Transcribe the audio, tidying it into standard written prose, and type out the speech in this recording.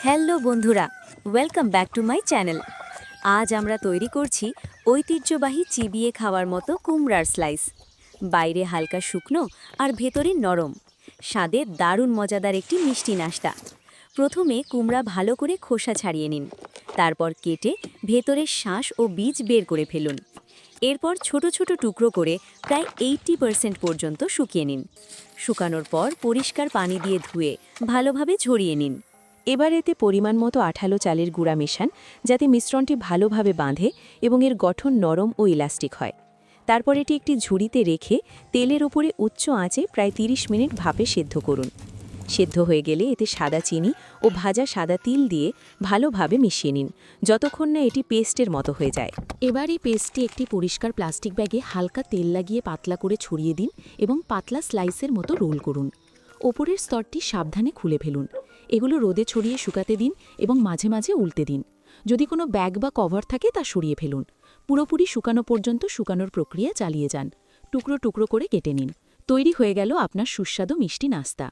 Hello বন্ধুরা, welcome back to my channel. আজ আমরা তৈরি করছি ঐতিহ্যবাহী চিবিয়ে খাওয়ার মতো কুমড়ার স্লাইস। বাইরে হালকা শুকনো আর ভেতরে নরম, স্বাদে দারুণ মজাদার একটি মিষ্টি নাস্তা। প্রথমে কুমড়া ভালো করে খোসা ছাড়িয়ে নিন, তারপর কেটে ভেতরের শাঁস ও বীজ বের করে ফেলুন। এরপর ছোট ছোট টুকরো করে প্রায় 80% পর্যন্ত শুকিয়ে নিন। শুকানোর পর পরিষ্কার পানি দিয়ে ধুয়ে ভালোভাবে ঝরিয়ে নিন। এবার এতে পরিমাণ মতো আঠালো চালের গুঁড়া মেশান, যাতে মিশ্রণটি ভালোভাবে বাঁধে এবং এর গঠন নরম ও ইলাস্টিক হয়। তারপর এটি একটি ঝুড়িতে রেখে তেলের ওপরে উচ্চ আঁচে প্রায় 30 মিনিট ভাপে সেদ্ধ করুন। সেদ্ধ হয়ে গেলে এতে সাদা চিনি ও ভাজা সাদা তিল দিয়ে ভালোভাবে মিশিয়ে নিন, যতক্ষণ না এটি পেস্টের মতো হয়ে যায়। এবার এই পেস্টটি একটি পরিষ্কার প্লাস্টিক ব্যাগে হালকা তেল লাগিয়ে পাতলা করে ছড়িয়ে দিন এবং পাতলা স্লাইসের মতো রোল করুন। ওপরের স্তরটি সাবধানে খুলে ফেলুন। এগুলো রোদে ছড়িয়ে শুকাতে দিন এবং মাঝে মাঝে উল্টে দিন। যদি কোনো ব্যাগ বা কভার থাকে তা সরিয়ে ফেলুন। পুরোপুরি শুকানো পর্যন্ত শুকানোর প্রক্রিয়া চালিয়ে যান। টুকরো টুকরো করে কেটে নিন। তৈরি হয়ে গেল আপনার সুস্বাদু মিষ্টি নাস্তা।